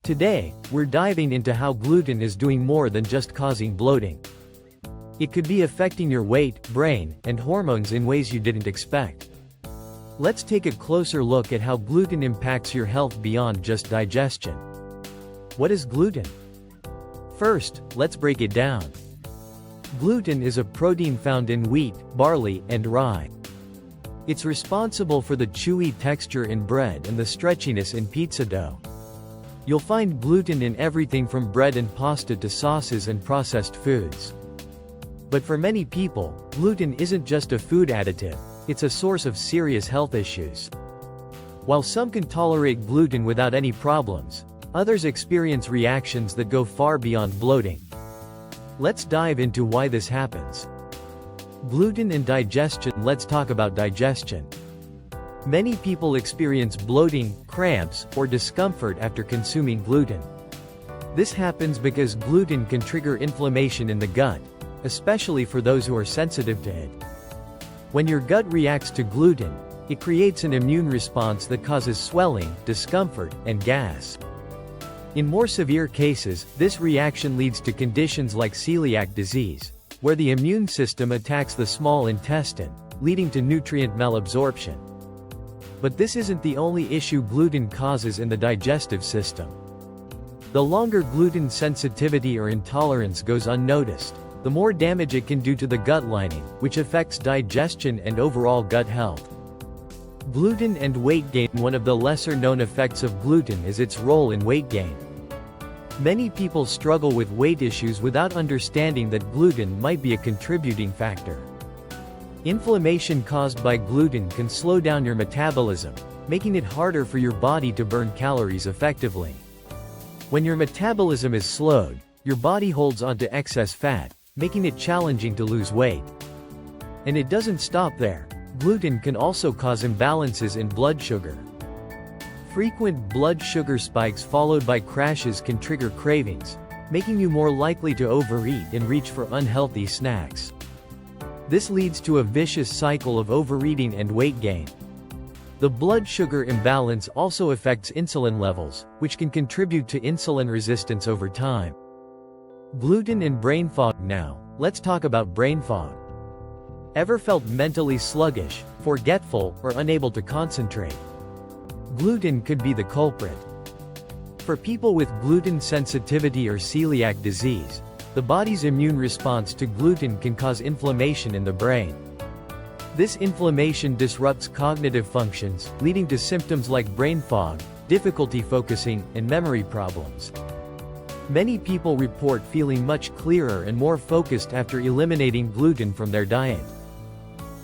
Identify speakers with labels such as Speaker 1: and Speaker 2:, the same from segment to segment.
Speaker 1: Today, we're diving into how gluten is doing more than just causing bloating. It could be affecting your weight, brain, and hormones in ways you didn't expect. Let's take a closer look at how gluten impacts your health beyond just digestion. What is gluten? First, let's break it down. Gluten is a protein found in wheat, barley, and rye. It's responsible for the chewy texture in bread and the stretchiness in pizza dough. You'll find gluten in everything from bread and pasta to sauces and processed foods. But for many people, gluten isn't just a food additive, it's a source of serious health issues. While some can tolerate gluten without any problems, others experience reactions that go far beyond bloating. Let's dive into why this happens. Gluten and digestion. Let's talk about digestion. Many people experience bloating, cramps, or discomfort after consuming gluten. This happens because gluten can trigger inflammation in the gut, especially for those who are sensitive to it. When your gut reacts to gluten, it creates an immune response that causes swelling, discomfort, and gas. In more severe cases, this reaction leads to conditions like celiac disease, where the immune system attacks the small intestine, leading to nutrient malabsorption. But this isn't the only issue gluten causes in the digestive system. The longer gluten sensitivity or intolerance goes unnoticed, the more damage it can do to the gut lining, which affects digestion and overall gut health. Gluten and weight gain. One of the lesser-known effects of gluten is its role in weight gain. Many people struggle with weight issues without understanding that gluten might be a contributing factor. Inflammation caused by gluten can slow down your metabolism, making it harder for your body to burn calories effectively. When your metabolism is slowed, your body holds onto excess fat, making it challenging to lose weight. And it doesn't stop there. Gluten can also cause imbalances in blood sugar. Frequent blood sugar spikes followed by crashes can trigger cravings, making you more likely to overeat and reach for unhealthy snacks. This leads to a vicious cycle of overeating and weight gain. The blood sugar imbalance also affects insulin levels, which can contribute to insulin resistance over time. Gluten and brain fog. Now, let's talk about brain fog. Ever felt mentally sluggish, forgetful, or unable to concentrate? Gluten could be the culprit. For people with gluten sensitivity or celiac disease, the body's immune response to gluten can cause inflammation in the brain. This inflammation disrupts cognitive functions, leading to symptoms like brain fog, difficulty focusing, and memory problems. Many people report feeling much clearer and more focused after eliminating gluten from their diet.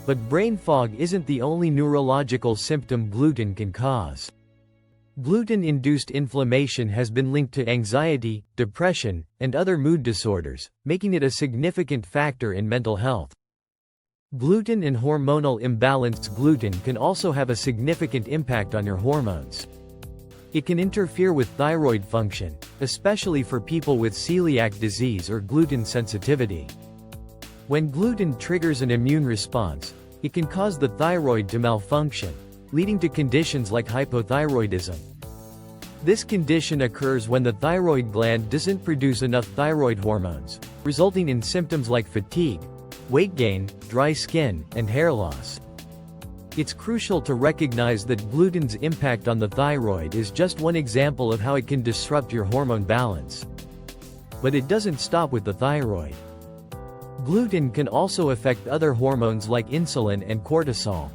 Speaker 1: But brain fog isn't the only neurological symptom gluten can cause. Gluten-induced inflammation has been linked to anxiety, depression, and other mood disorders, making it a significant factor in mental health. Gluten and hormonal imbalance. Gluten can also have a significant impact on your hormones. It can interfere with thyroid function, especially for people with celiac disease or gluten sensitivity. When gluten triggers an immune response, it can cause the thyroid to malfunction, leading to conditions like hypothyroidism. This condition occurs when the thyroid gland doesn't produce enough thyroid hormones, resulting in symptoms like fatigue, weight gain, dry skin, and hair loss. It's crucial to recognize that gluten's impact on the thyroid is just one example of how it can disrupt your hormone balance. But it doesn't stop with the thyroid. Gluten can also affect other hormones like insulin and cortisol.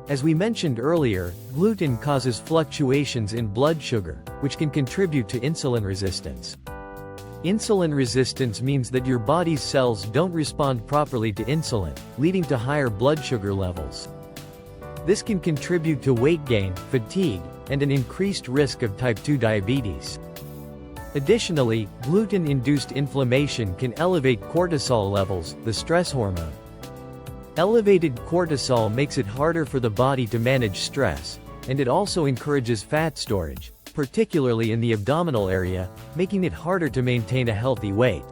Speaker 1: As we mentioned earlier, gluten causes fluctuations in blood sugar, which can contribute to insulin resistance. Insulin resistance means that your body's cells don't respond properly to insulin, leading to higher blood sugar levels. This can contribute to weight gain, fatigue, and an increased risk of type 2 diabetes. Additionally, gluten-induced inflammation can elevate cortisol levels, the stress hormone. Elevated cortisol makes it harder for the body to manage stress, and it also encourages fat storage, particularly in the abdominal area, making it harder to maintain a healthy weight.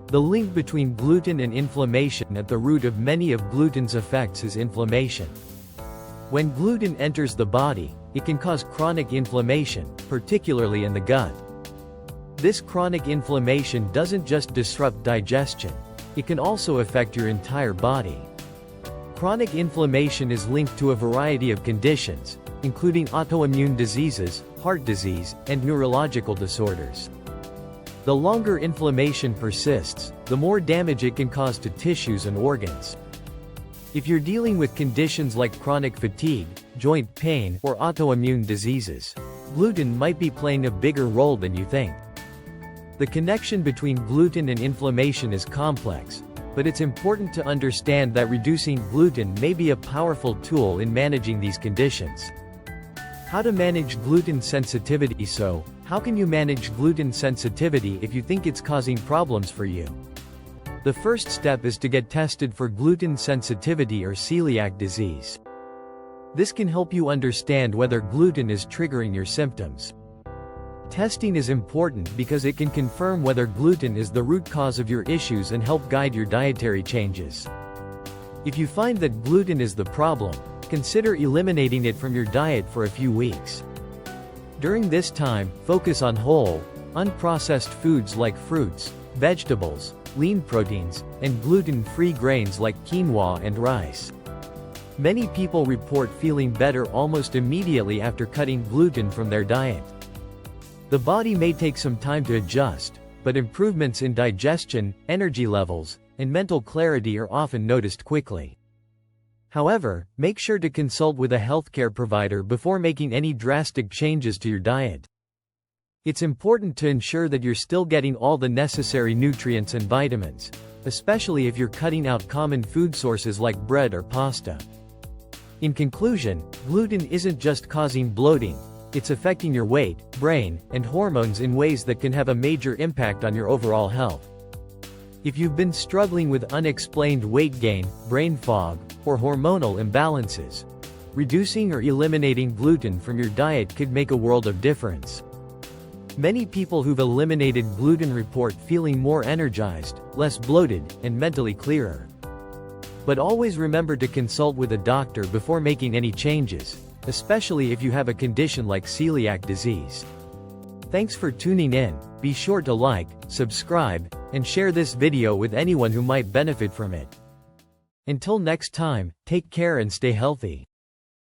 Speaker 1: The link between gluten and inflammation. At the root of many of gluten's effects is inflammation. When gluten enters the body, it can cause chronic inflammation, particularly in the gut. This chronic inflammation doesn't just disrupt digestion, it can also affect your entire body. Chronic inflammation is linked to a variety of conditions, including autoimmune diseases, heart disease, and neurological disorders. The longer inflammation persists, the more damage it can cause to tissues and organs. If you're dealing with conditions like chronic fatigue, joint pain, or autoimmune diseases, gluten might be playing a bigger role than you think. The connection between gluten and inflammation is complex, but it's important to understand that reducing gluten may be a powerful tool in managing these conditions. How to manage gluten sensitivity? So, how can you manage gluten sensitivity if you think it's causing problems for you? The first step is to get tested for gluten sensitivity or celiac disease. This can help you understand whether gluten is triggering your symptoms. Testing is important because it can confirm whether gluten is the root cause of your issues and help guide your dietary changes. If you find that gluten is the problem, consider eliminating it from your diet for a few weeks. During this time, focus on whole, unprocessed foods like fruits, vegetables, lean proteins, and gluten-free grains like quinoa and rice. Many people report feeling better almost immediately after cutting gluten from their diet. The body may take some time to adjust, but improvements in digestion, energy levels, and mental clarity are often noticed quickly. However, make sure to consult with a healthcare provider before making any drastic changes to your diet. It's important to ensure that you're still getting all the necessary nutrients and vitamins, especially if you're cutting out common food sources like bread or pasta. In conclusion, gluten isn't just causing bloating, it's affecting your weight, brain, and hormones in ways that can have a major impact on your overall health. If you've been struggling with unexplained weight gain, brain fog, or hormonal imbalances, reducing or eliminating gluten from your diet could make a world of difference. Many people who've eliminated gluten report feeling more energized, less bloated, and mentally clearer. But always remember to consult with a doctor before making any changes, especially if you have a condition like celiac disease. Thanks for tuning in. Be sure to like, subscribe, and share this video with anyone who might benefit from it. Until next time, take care and stay healthy.